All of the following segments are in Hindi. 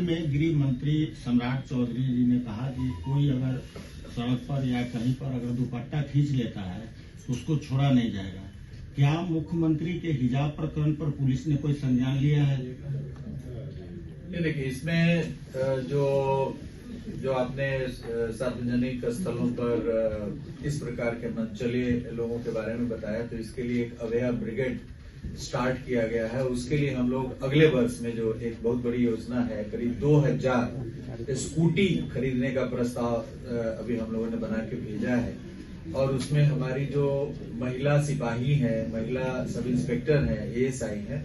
में गृह मंत्री सम्राट चौधरी जी ने कहा कि कोई अगर सड़क पर या कहीं पर अगर दुपट्टा खींच लेता है तो उसको छोड़ा नहीं जाएगा। क्या मुख्यमंत्री के हिजाब प्रकरण पर पुलिस ने कोई संज्ञान लिया है? देखिए, इसमें जो आपने सार्वजनिक स्थलों पर इस प्रकार के मनचले लोगों के बारे में बताया, तो इसके लिए एक अभया ब्रिगेड स्टार्ट किया गया है। उसके लिए हम लोग अगले वर्ष में जो एक बहुत बड़ी योजना है, करीब 2000 स्कूटी खरीदने का प्रस्ताव अभी हम लोगों ने बना के भेजा है। और उसमें हमारी जो महिला सिपाही है, महिला सब इंस्पेक्टर है, एएसआई है,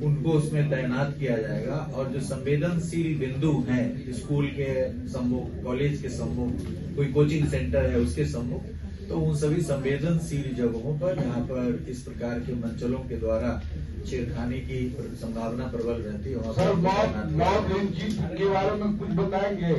उनको उसमें तैनात किया जाएगा। और जो संवेदनशील बिंदु हैं, स्कूल के सम्मुख, कॉलेज के सम्मुख, कोई कोचिंग सेंटर है उसके सम्मुख, तो उन सभी संवेदनशील जगहों पर जहाँ पर इस प्रकार के मंचलों के द्वारा छेड़खानी की संभावना प्रबल रहती है, वहाँ पर मॉब लिंचिंग के बारे में कुछ बताएंगे?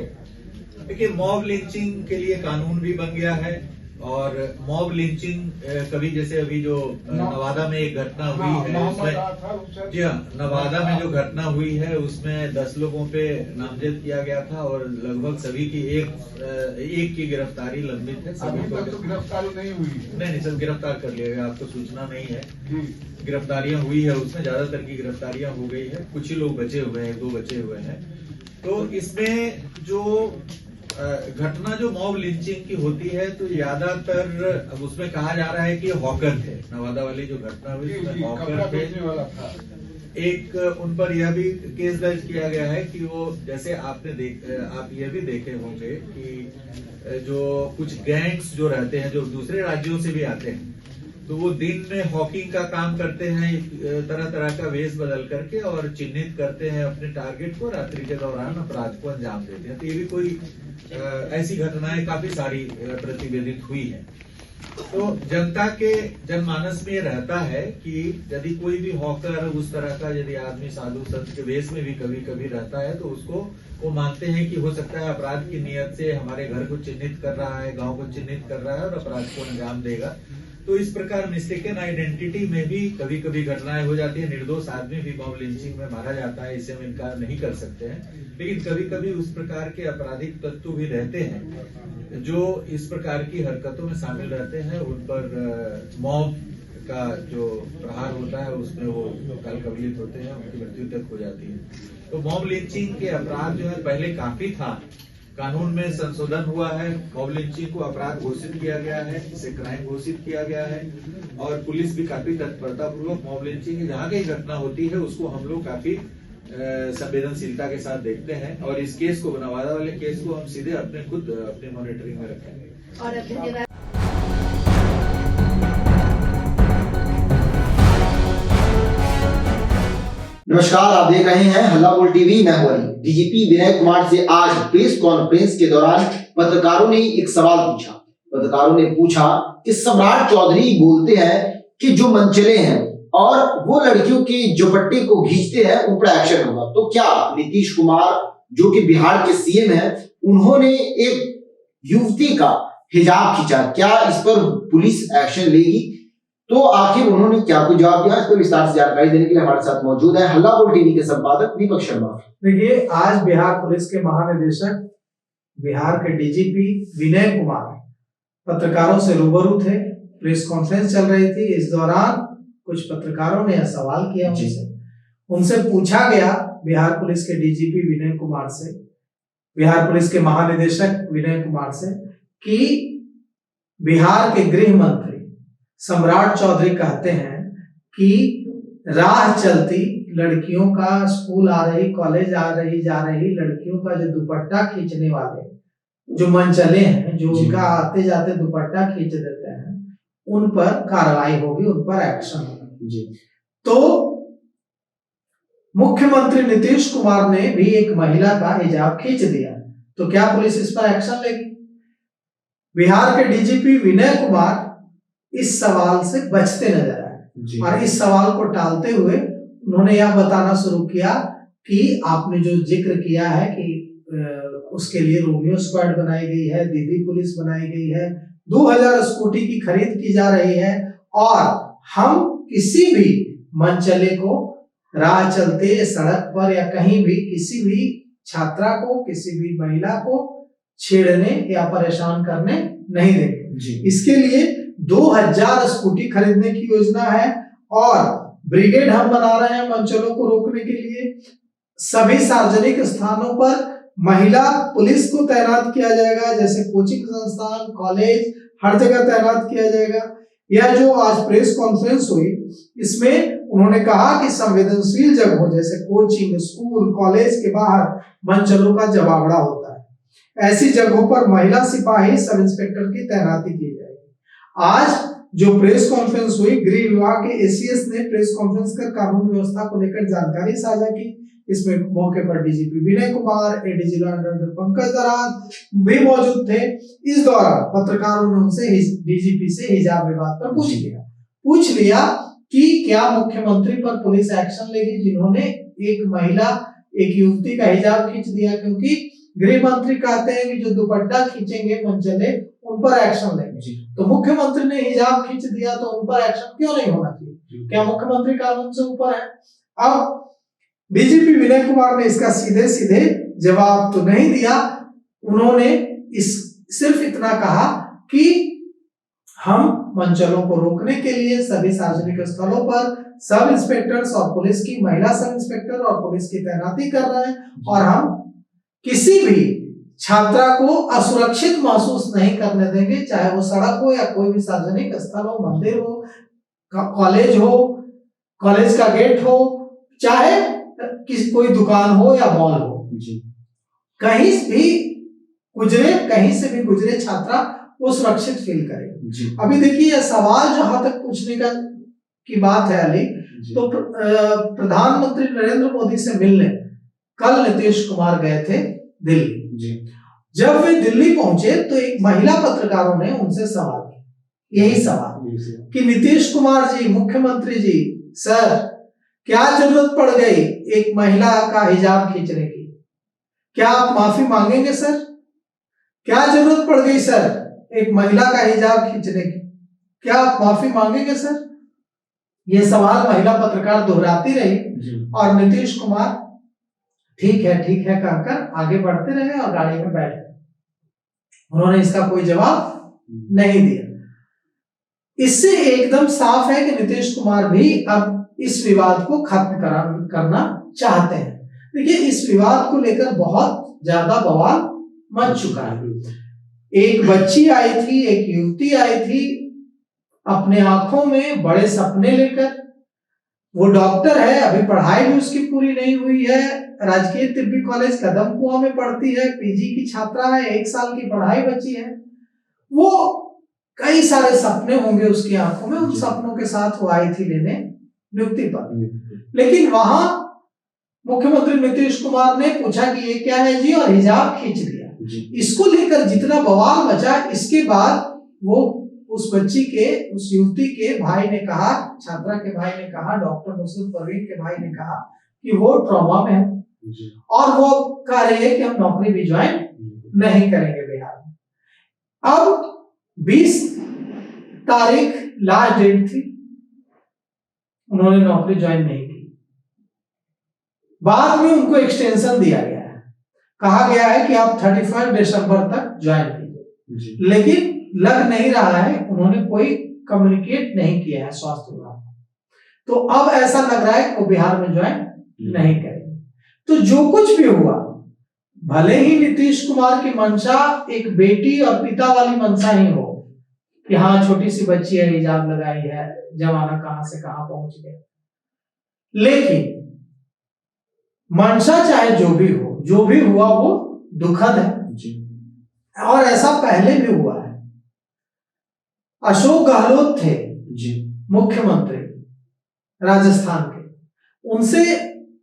देखिए, मॉब लिंचिंग के लिए कानून भी बन गया है। और मॉब लिंचिंग कभी जैसे अभी जो नवादा में एक घटना हुई है, उसमें जी हाँ, नवादा में जो घटना हुई है उसमें 10 लोगों पे नामजद किया गया था और लगभग सभी की एक की गिरफ्तारी लंबित है। सभी को तो गिरफ्तारी नहीं हुई? नहीं, सब गिरफ्तार कर लिया गया। आपको सूचना नहीं है? गिरफ्तारियां हुई है, उसमें ज्यादातर की गिरफ्तारियां हो गई है। कुछ ही लोग बचे हुए हैं, 2 बचे हुए हैं। तो इसमें जो घटना जो मॉब लिंचिंग की होती है, तो ज्यादातर अब उसमें कहा जा रहा है कि हॉकर थे। नवादा वाली जो घटना हुई उसमें हॉकर थे। एक उन पर यह भी केस दर्ज किया गया है कि वो, जैसे आप ये भी देखे होंगे कि जो कुछ गैंग्स जो रहते हैं, जो दूसरे राज्यों से भी आते हैं, तो वो दिन में हॉकिंग का काम करते हैं, तरह तरह का वेश बदल करके, और चिन्हित करते हैं अपने टारगेट को, रात्रि के दौरान अपराध को अंजाम देते हैं। तो ये भी कोई ऐसी घटनाएं काफी सारी प्रतिवेदित हुई है। तो जनता के जनमानस में ये रहता है कि यदि कोई भी हॉकर, उस तरह का यदि आदमी साधु संत के वेश में भी कभी कभी रहता है, तो उसको वो मानते हैं कि हो सकता है अपराध की नियत से हमारे घर को चिन्हित कर रहा है, गांव को चिन्हित कर रहा है और अपराध को अंजाम देगा। तो इस प्रकार मिस्टेकन आइडेंटिटी में भी कभी कभी घटनाएं हो जाती है। निर्दोष आदमी भी मॉब लिंचिंग में मारा जाता है, इससे हम इनकार नहीं कर सकते हैं। लेकिन कभी कभी उस प्रकार के आपराधिक तत्व भी रहते हैं जो इस प्रकार की हरकतों में शामिल रहते हैं। उन पर मॉब का जो प्रहार होता है उसमें वो काल कबलित होते हैं, उनकी मृत्यु तक हो जाती है। तो मॉब लिंचिंग के अपराध जो है पहले काफी था, कानून में संशोधन हुआ है। मॉब लिंचिंग को अपराध घोषित किया गया है, इसे क्राइम घोषित किया गया है। और पुलिस भी काफी तत्परता पूर्वक मॉब लिंचिंग की जहाँ कहीं घटना होती है उसको हम लोग काफी संवेदनशीलता के साथ देखते हैं। और इस केस को, नवादा वाले केस को हम सीधे अपने मॉनिटरिंग में रखेंगे। और नमस्कार, आप देख रहे हैं हल्ला बोल टीवी। मैं हूं अली। डीजीपी विनय कुमार से आज प्रेस कॉन्फ्रेंस के दौरान पत्रकारों ने एक सवाल पूछा। पत्रकारों ने पूछा कि सम्राट चौधरी बोलते हैं कि जो मनचले हैं और वो लड़कियों के दुपट्टे को खींचते हैं उन पर एक्शन होगा। तो क्या नीतीश कुमार जो कि बिहार के सीएम हैं, उन्होंने एक युवती का हिजाब खींचा, क्या इस पर पुलिस एक्शन लेगी? तो आखिर उन्होंने क्या कुछ जवाब दिया, इस पर विस्तार से जानकारी देने के लिए हमारे साथ मौजूद है हल्ला बोल टीवी के संपादक दीपक शर्मा। देखिए, आज बिहार पुलिस के महानिदेशक, बिहार के डीजीपी विनय कुमार पत्रकारों से रूबरू थे। प्रेस कॉन्फ्रेंस चल रही थी। इस दौरान कुछ पत्रकारों ने यह सवाल किया उनसे पूछा गया बिहार पुलिस के डीजीपी विनय कुमार से, बिहार पुलिस के महानिदेशक विनय कुमार से, कि बिहार के गृह मंत्री सम्राट चौधरी कहते हैं कि राह चलती लड़कियों का, स्कूल आ रही, कॉलेज आ रही, जा रही लड़कियों का जो दुपट्टा खींचने वाले जो मनचले हैं, जो उनका आते जाते दुपट्टा खींच देते हैं, उन पर कार्रवाई होगी, उन पर एक्शन होगा। तो मुख्यमंत्री नीतीश कुमार ने भी एक महिला का हिजाब खींच दिया, तो क्या पुलिस इस पर एक्शन लेगी? बिहार के डीजीपी विनय कुमार इस सवाल से बचते नजर आए और इस सवाल को टालते हुए उन्होंने यह बताना शुरू किया कि आपने जो जिक्र किया है कि उसके लिए रोमियो स्क्वाड बनाई गई है, दीदी पुलिस बनाई गई है, 2000 स्कूटी की खरीद की जा रही है और हम किसी भी मनचले को राह चलते, सड़क पर या कहीं भी किसी भी छात्रा को, किसी भी महिला को छेड़ने या परेशान करने नहीं देंगे। इसके लिए 2000 स्कूटी खरीदने की योजना है और ब्रिगेड हम बना रहे हैं मंचलों को रोकने के लिए। सभी सार्वजनिक स्थानों पर महिला पुलिस को तैनात किया जाएगा, जैसे कोचिंग संस्थान, कॉलेज, हर जगह तैनात किया जाएगा। यह जो आज प्रेस कॉन्फ्रेंस हुई, इसमें उन्होंने कहा कि संवेदनशील जगहों जैसे कोचिंग, स्कूल, कॉलेज के बाहर मंचलों का जमावड़ा होता है। ऐसी जगहों पर महिला सिपाही, सब इंस्पेक्टर की तैनाती की जाएगी। आज जो प्रेस कॉन्फ्रेंस हुई, गृह विभाग के एसीएस ने प्रेस कॉन्फ्रेंस कर कानून व्यवस्था को लेकर जानकारी साझा की। इसमें मौके पर DGP Vinay Kumar, ADG law and order Pankaj Darad भी मौजूद थे। इस दौरान पत्रकारों ने उनसे डीजीपी से हिजाब विवाद पर पूछ लिया कि क्या मुख्यमंत्री पर पुलिस एक्शन लेगी जिन्होंने एक महिला, एक युवती का हिजाब खींच दिया, क्योंकि गृह मंत्री कहते हैं कि जो दुपट्टा खींचेंगे मंचले उन पर एक्शन लेंगे। तो मुख्यमंत्री ने हिजाब खींच दिया तो उन पर एक्शन क्यों नहीं होना चाहिए? क्या मुख्यमंत्री कानून से ऊपर है? अब डीजीपी विनय कुमार ने इसका सीधे सीधे जवाब तो नहीं दिया। उन्होंने सिर्फ इतना कहा कि हम मंचलों को रोकने के लिए सभी सार्वजनिक स्थलों पर सब इंस्पेक्टर्स और पुलिस की, महिला सब इंस्पेक्टर और पुलिस की तैनाती कर रहे हैं और हम किसी भी छात्रा को असुरक्षित महसूस नहीं करने देंगे, चाहे वो सड़क हो या कोई भी सार्वजनिक स्थल हो, मंदिर हो, कॉलेज हो, कॉलेज का गेट हो, चाहे किसी कोई दुकान हो या मॉल हो, कहीं से भी गुजरे छात्रा वो सुरक्षित फील करे। अभी देखिए यह सवाल जहां तक पूछने की बात है अली, तो प्रधानमंत्री नरेंद्र मोदी से मिलने कल नीतीश कुमार गए थे दिल्ली। जब वे दिल्ली पहुंचे तो एक महिला पत्रकारों ने उनसे सवाल किया, यही सवाल कि नीतीश कुमार जी, मुख्यमंत्री जी, सर क्या जरूरत पड़ गई एक महिला का हिजाब खींचने की? क्या आप माफी मांगेंगे सर? क्या जरूरत पड़ गई सर एक महिला का हिजाब खींचने की? क्या आप माफी मांगेंगे सर? ये सवाल महिला पत्रकार दोहराती रही और नीतीश कुमार ठीक है कहकर आगे बढ़ते रहे और गाड़ी में बैठ गए। उन्होंने इसका कोई जवाब नहीं दिया। इससे एकदम साफ है कि नीतीश कुमार भी अब इस विवाद को खत्म करना चाहते हैं। देखिए इस विवाद को लेकर बहुत ज्यादा बवाल मच चुका है। एक बच्ची आई थी, एक युवती आई थी अपने आंखों में बड़े सपने लेकर। वो डॉक्टर है, अभी पढ़ाई भी उसकी पूरी नहीं हुई है, राजकीय तिब्बी कॉलेज कदम कुआं में पढ़ती है, पीजी की छात्रा है, 1 साल की पढ़ाई बची है। वो कई सारे सपने होंगे उसकी आंखों में, उन सपनों के साथ वो आई थी लेने नियुक्ति पर। लेकिन वहां मुख्यमंत्री नीतीश कुमार ने पूछा कि ये क्या है जी, और हिजाब खींच दिया। इसको लेकर जितना बवाल मचा, इसके बाद वो उस बच्ची के, उस युवती के भाई ने कहा, छात्रा के भाई ने कहा, डॉक्टर मुसरत परवीन के भाई ने कहा कि वो ट्रॉमा में है और वो कह रही है कि हम नौकरी भी ज्वाइन नहीं करेंगे बिहार में। अब 20 तारीख लास्ट डेट थी, उन्होंने नौकरी ज्वाइन नहीं की। बाद में उनको एक्सटेंशन दिया गया है, कहा गया है कि आप 31 दिसंबर तक ज्वाइन कीजिए, लेकिन लग नहीं रहा है, उन्होंने कोई कम्युनिकेट नहीं किया है स्वास्थ्य विभाग को। तो अब ऐसा लग रहा है कि वो बिहार में ज्वाइन नहीं करेंगे। तो जो कुछ भी हुआ, भले ही नीतीश कुमार की मंशा एक बेटी और पिता वाली मंशा ही हो कि हाँ छोटी सी बच्ची है, हिजाब लगाई है, जमाना कहां से कहां पहुंच गया, लेकिन मंशा चाहे जो भी हो, जो भी हुआ वो दुखद है और ऐसा पहले भी हुआ है। अशोक गहलोत थे मुख्यमंत्री राजस्थान के, उनसे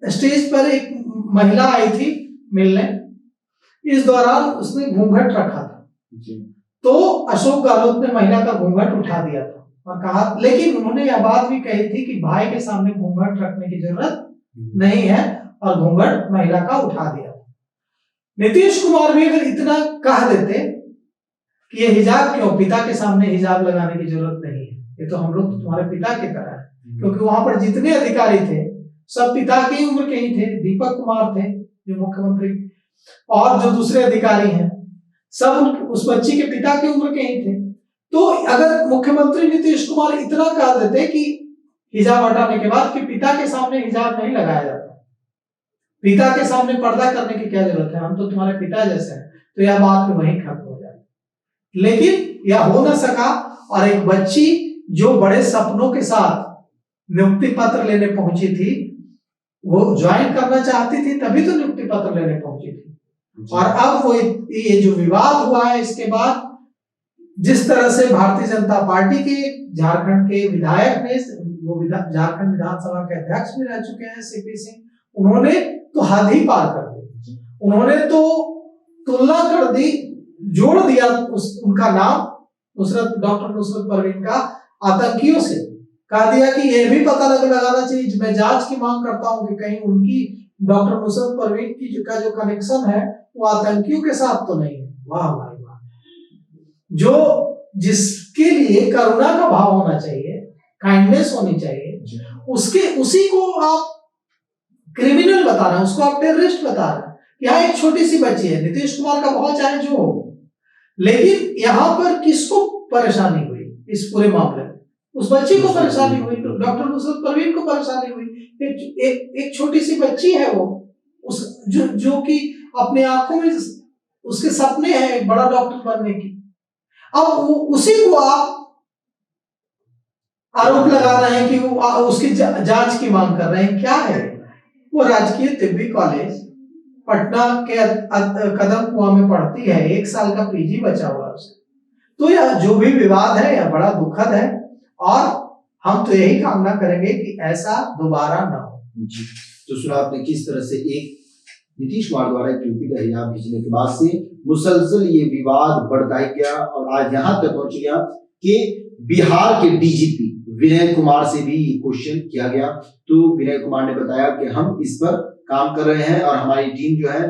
स्टेज पर एक महिला आई थी मिलने, इस दौरान उसने घूंघट रखा था, तो अशोक गहलोत ने महिला का घूंघट उठा दिया था और कहा, लेकिन उन्होंने यह बात भी कही थी कि भाई के सामने घूंघट रखने की जरूरत नहीं है और घूंघट महिला का उठा दिया। नीतीश कुमार भी अगर इतना कह देते कि ये हिजाब क्यों, पिता के सामने हिजाब लगाने की जरूरत नहीं है, ये तो हम लोग तुम्हारे पिता की तरह है, क्योंकि वहां पर जितने अधिकारी थे सब पिता की उम्र के ही थे। दीपक कुमार थे जो मुख्यमंत्री और जो दूसरे अधिकारी हैं सब उस बच्ची के पिता की उम्र के ही थे। तो अगर मुख्यमंत्री नीतीश कुमार इतना कह देते कि हिजाब हटाने के बाद कि पिता के सामने हिजाब नहीं लगाया जाता, पिता के सामने पर्दा करने की क्या जरूरत है, हम तो तुम्हारे पिता जैसे हैं, तो यह बात भी वहीं खत्म हो जाती। लेकिन यह हो न सका और एक बच्ची जो बड़े सपनों के साथ नियुक्ति पत्र लेने पहुंची थी, वो ज्वाइन करना चाहती थी तभी तो नियुक्ति पत्र लेने पहुंची थी। और अब वो ये जो विवाद हुआ है, इसके बाद जिस तरह से भारतीय जनता पार्टी के झारखंड के विधायक ने, वो झारखंड विधानसभा के अध्यक्ष भी रह चुके हैं सीपी सिंह, उन्होंने तो हद ही पार कर दी। उन्होंने तो तुलना कर दी, जोड़ दिया उनका नाम डॉक्टर नुसरत परवीन का आतंकियों से, कह दिया कि यह भी पता लगाना चाहिए, मैं जांच की मांग करता हूं कि कहीं उनकी डॉक्टर नुसरत परवीन की जो कनेक्शन है वो आतंकियों के साथ तो नहीं है। वाह भाई वाह, जो जिसके लिए करुणा का भाव होना चाहिए, काइंडनेस होनी चाहिए, उसी को आप क्रिमिनल बता रहे हैं, उसको आप टेररिस्ट बता रहे हैं। यहाँ एक छोटी सी बच्ची है, नीतीश कुमार का बहुत चाहे जो हो, लेकिन यहाँ पर किसको परेशानी हुई इस पूरे मामले में? उस बच्ची को परेशानी हुई, डॉक्टर नुसरत परवीन को परेशानी हुई। एक छोटी सी बच्ची है वो, जो कि अपने आंखों में उसके सपने हैं एक बड़ा डॉक्टर बनने की। अब उसी को आप आरोप लगा रहे हैं कि वो उसकी जांच की मांग कर रहे हैं। क्या है वो? राजकीय तिब्बी कॉलेज पटना के कदम कुआं में पढ़ती है, 1 साल का पीजी बचा हुआ है उसे। तो यह जो भी विवाद है यह बड़ा दुखद है और हम तो यही कामना करेंगे कि ऐसा दोबारा ना हो। तो सुना आपने किस तरह से एक नीतीश कुमार द्वारा एक युवती का हिजाब खींचने के बाद से मुसलसल ये विवाद बढ़ता ही गया और आज यहाँ तक पहुंच गया कि बिहार के डीजीपी विनय कुमार से भी क्वेश्चन किया गया। तो विनय कुमार ने बताया कि हम इस पर काम कर रहे हैं और हमारी टीम जो है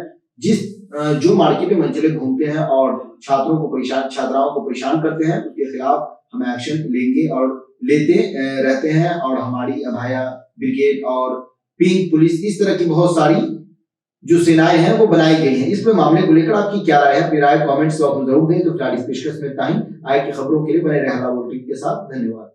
जो मार्केट में मंजिले घूमते हैं और छात्राओं को परेशान करते हैं उसके खिलाफ हम एक्शन लेंगे और लेते रहते हैं। और हमारी अभाया ब्रिगेड और पिंक पुलिस, इस तरह की बहुत सारी जो सेनाएं हैं वो बनाई गई हैं। इस मामले को लेकर आपकी क्या राय है? अपनी राय कमेंट्स बॉक्स में जरूर दें। तो फिलहाल इस पेशकश में इतना ही। आगे की खबरों के लिए बने रहे हल्ला बुलेटिन के साथ। धन्यवाद।